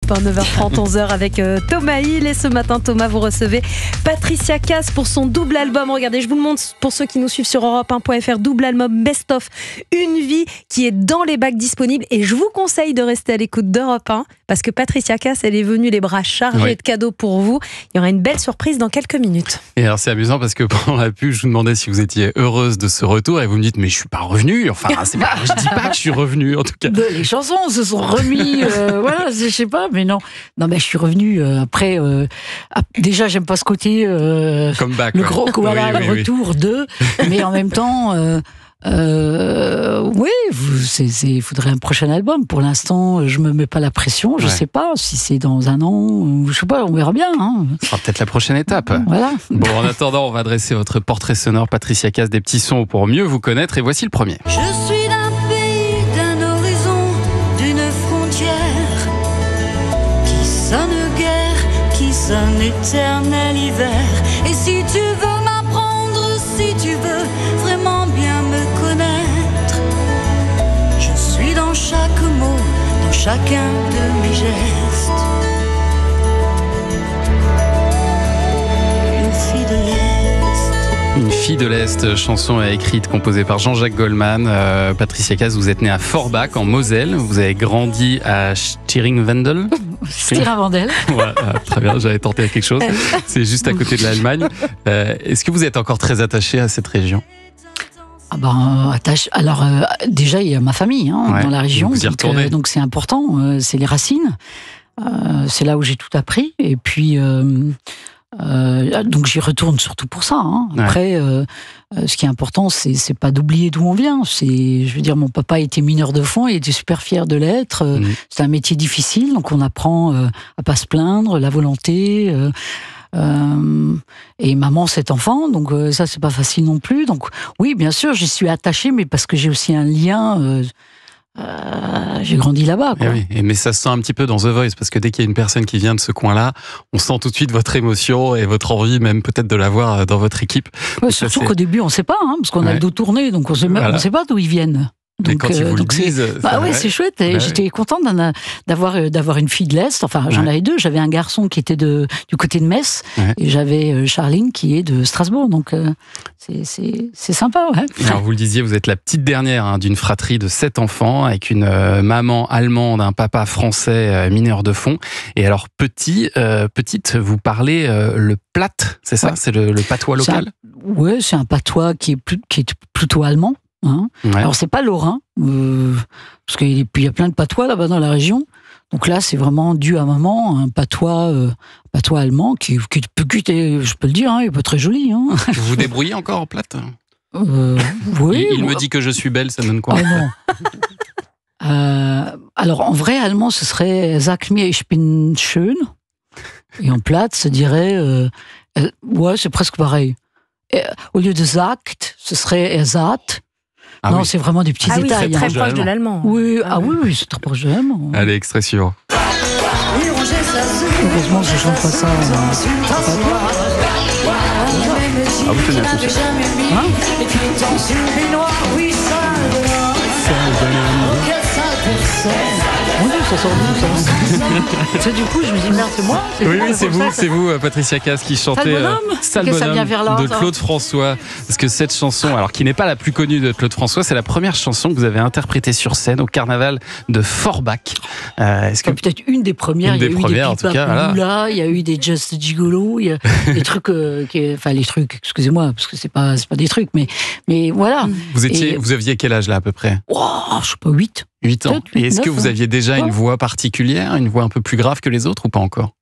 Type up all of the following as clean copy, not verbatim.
Europe 1, 9h30, 11h avec Thomas Hill. Et ce matin, Thomas, vous recevez Patricia Cass pour son double album. Regardez, je vous le montre pour ceux qui nous suivent sur Europe1.fr. Double album Best of Une vie qui est dans les bacs disponibles. Et je vous conseille de rester à l'écoute d'Europe 1 parce que Patricia Cass, elle est venue les bras chargés de cadeaux pour vous. Il y aura une belle surprise dans quelques minutes. Et alors, c'est amusant parce que pendant la pub, je vous demandais si vous étiez heureuse de ce retour et vous me dites, mais je suis pas revenue. Enfin, je dis pas que je suis revenue, en tout cas. Les chansons se sont remis, voilà, je sais pas, mais non. Non, mais je suis revenue après. Déjà, j'aime pas ce côté. Comeback. Le gros, voilà, le retour de. Mais en même temps. Oui, il faudrait un prochain album. Pour l'instant, je me mets pas la pression. Je sais pas si c'est dans un an. Je sais pas, on verra bien. Hein. Ce sera peut-être la prochaine étape. Voilà. Bon, en attendant, on va dresser votre portrait sonore, Patricia Cass, des petits sons pour mieux vous connaître. Et voici le premier. Je suis d'un pays, d'un horizon, d'une frontière qui sonne guerre, qui sonne éternel hiver. Et si tu veux m'apprendre, si tu veux vraiment bien me connaître, je suis dans chaque mot, dans chacun de mes gestes. Une fille de l'Est. Une fille de l'Est, chanson écrite, composée par Jean-Jacques Goldman. Patricia Cass, vous êtes née à Forbach, en Moselle. Vous avez grandi à Stiring-Wendel. Stiring-Wendel. Voilà, très bien, j'avais tenté quelque chose. C'est juste à côté de l'Allemagne. Est-ce que vous êtes encore très attaché à cette région ? Alors, déjà, il y a ma famille dans la région. Vous y retournez. Donc, c'est important. C'est les racines. C'est là où j'ai tout appris. Et puis... donc j'y retourne surtout pour ça. Après, ce qui est important, c'est pas d'oublier d'où on vient. Je veux dire, mon papa était mineur de fond, il était super fier de l'être. C'est un métier difficile, donc on apprend à pas se plaindre, la volonté. Et maman, 7 enfants, donc ça c'est pas facile non plus. Donc oui, bien sûr, j'y suis attachée, mais parce que j'ai aussi un lien. J'ai grandi là-bas, quoi. Mais ça se sent un petit peu dans The Voice, parce que dès qu'il y a une personne qui vient de ce coin-là, on sent tout de suite votre émotion et votre envie, même peut-être de l'avoir dans votre équipe. Surtout qu'au début, on ne sait pas, parce qu'on a le dos tourné, donc on ne sait pas d'où ils viennent. Donc, quand ils vous le disent... c'est chouette. Et j'étais contente d'avoir une fille de l'Est. Enfin, j'en avais deux. J'avais un garçon qui était du côté de Metz, et j'avais Charline qui est de Strasbourg. Donc, c'est sympa, ouais. Alors, vous le disiez, vous êtes la petite dernière d'une fratrie de 7 enfants, avec une maman allemande, un papa français mineur de fond. Et alors, petite, vous parlez le platt, c'est ça ? C'est le patois local ? Oui, c'est un patois qui est plutôt allemand. Alors c'est pas lorrain, parce qu'il y a plein de patois là-bas dans la région. Donc là, c'est vraiment dû à maman, un patois allemand qui était, je peux le dire, il est pas très joli. Vous vous débrouillez encore en plate ? Oui. Il me dit que je suis belle, ça donne quoi ? Non. Alors en vrai allemand, ce serait Sag mir, ich bin schön. Et en plate, ça dirait, c'est presque pareil. Au lieu de sagt, ce serait sagt. Non, c'est vraiment des petits détails. C'est très proche de l'allemand. Oui, oui, c'est très proche de l'allemand. Allez, extrait suivant. Heureusement, je chante pas ça. Vous tenez à toucher. Ça sort d'où, ça ? Du coup, je me dis, merde, c'est moi ? C'est vous, Patricia Cass, qui chantez Sale bonhomme de Claude François. Parce que cette chanson, alors qui n'est pas la plus connue de Claude François, c'est la première chanson que vous avez interprétée sur scène au carnaval de Forbach. Peut-être une des premières. Il y a eu en tout cas. Il y a eu des Just Gigolo, il y a des trucs, les trucs, excusez-moi, parce que c'est pas des trucs, mais voilà. Vous aviez quel âge là à peu près ? Je sais pas, 8. 8 ans. Et est-ce que vous aviez déjà une voix particulière, une voix un peu plus grave que les autres ou pas encore ?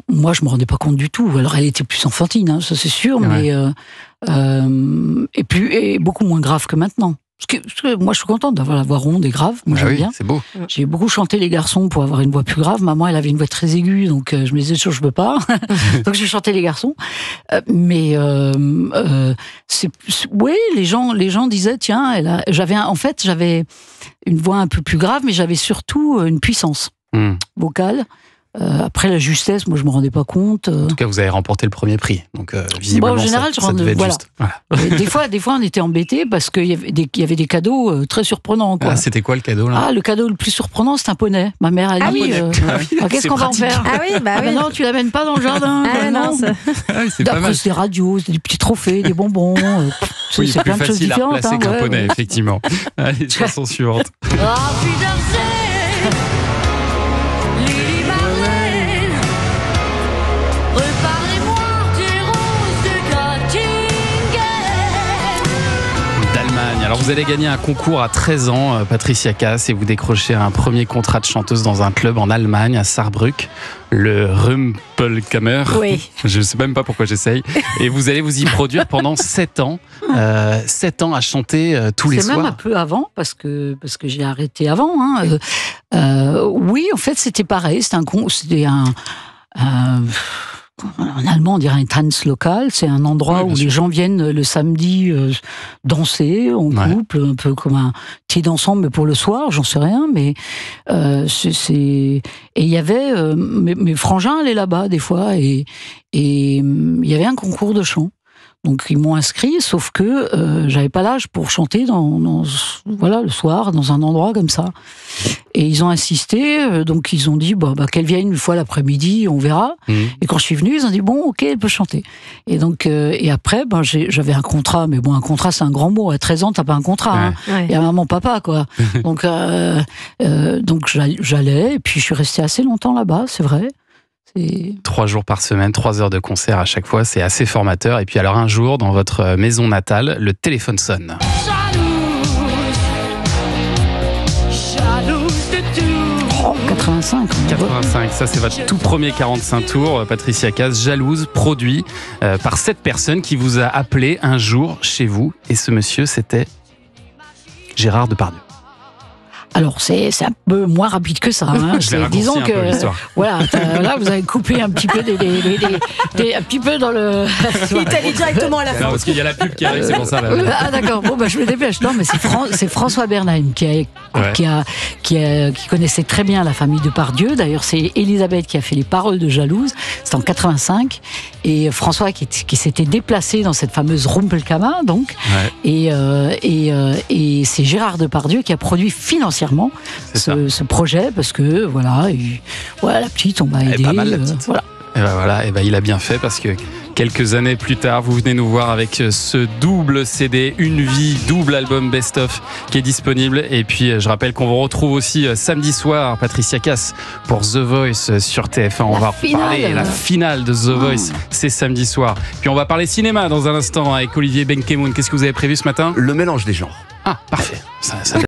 Moi, je me rendais pas compte du tout. Alors, elle était plus enfantine, ça c'est sûr, mais et beaucoup moins grave que maintenant. Parce que moi, je suis contente d'avoir la voix ronde et grave. Moi, j'aime bien. C'est beau. J'ai beaucoup chanté les garçons pour avoir une voix plus grave. Maman, elle avait une voix très aiguë, donc je me disais toujours, je peux pas. Donc, je chantais les garçons. Mais les gens disaient, tiens, j'avais une voix un peu plus grave, mais j'avais surtout une puissance vocale. Après la justesse, moi je me rendais pas compte. En tout cas, vous avez remporté le premier prix, donc visiblement en général, ça devait être juste. Voilà. Des fois, on était embêtés parce qu'il y avait des cadeaux très surprenants. Quoi. Ah, c'était quoi le cadeau là? Ah, le cadeau le plus surprenant, c'est un poney. Ma mère a dit. Qu'est-ce qu'on va en faire? Ah oui, bah oui. Non, tu l'amènes pas dans le jardin. Non, c'est pas mal. C'est des radios, c'est des petits trophées, des bonbons. Oui, c'est plein de choses différentes. C'est plus facile à replacer qu'un poney, effectivement. Allez, chanson suivante. Alors vous allez gagner un concours à 13 ans, Patricia Cass, et vous décrochez un premier contrat de chanteuse dans un club en Allemagne, à Saarbrück, le Rumpelkammer. Oui. Je ne sais même pas pourquoi j'essaye. Et vous allez vous y produire pendant 7 ans. 7 ans à chanter tous les soirs. C'est même un peu avant, parce que j'ai arrêté avant. Oui, en fait, c'était pareil. C'était en allemand, on dirait un Tanzlokal. C'est un endroit où les gens viennent le samedi danser en couple, un peu comme un thé d'ensemble, mais pour le soir, j'en sais rien. Mais et il y avait mes frangins allaient là-bas des fois, et il y avait un concours de chant. Donc ils m'ont inscrit, sauf que j'avais pas l'âge pour chanter le soir dans un endroit comme ça. Et ils ont insisté, donc ils ont dit qu'elle vienne une fois l'après-midi, on verra. Et quand je suis venue, ils ont dit bon, ok, elle peut chanter. Et donc et après, j'avais un contrat, mais bon, un contrat c'est un grand mot. À 13 ans, t'as pas un contrat. Il y a maman, papa, quoi. Donc j'allais, et puis je suis restée assez longtemps là-bas, c'est vrai. 3 jours par semaine, 3 heures de concert à chaque fois, c'est assez formateur. Et puis alors un jour, dans votre maison natale, le téléphone sonne. Oh, 85. 85, ça c'est votre tout premier 45 tours, Patricia Cass, Jalouse, produit par cette personne qui vous a appelé un jour chez vous. Et ce monsieur, c'était Gérard Depardieu. Alors c'est un peu moins rapide que ça. Disons que voilà, là vous avez coupé un petit peu un petit peu dans le. Il est allé directement à la fin. Non, parce qu'il y a la pub qui arrive, c'est pour ça. Là. Ah d'accord. Bon je me dépêche. Non mais c'est François Bernheim qui connaissait très bien la famille Depardieu. D'ailleurs c'est Elisabeth qui a fait les paroles de Jalouse. C'était en 85 et François qui s'était déplacé dans cette fameuse Rumpelkammer donc et c'est Gérard Depardieu qui a produit financièrement ce projet parce que voilà la petite on m'a aidé. Pas mal, la petite. Et il a bien fait parce que quelques années plus tard, vous venez nous voir avec ce double CD, Une vie, double album best-of qui est disponible. Et puis je rappelle qu'on vous retrouve aussi samedi soir, Patricia Cass, pour The Voice sur TF1. On va reparler la finale de The Voice, c'est samedi soir. Puis on va parler cinéma dans un instant avec Olivier Benkemoun. Qu'est-ce que vous avez prévu ce matin? Le mélange des genres. Ah, parfait. Ça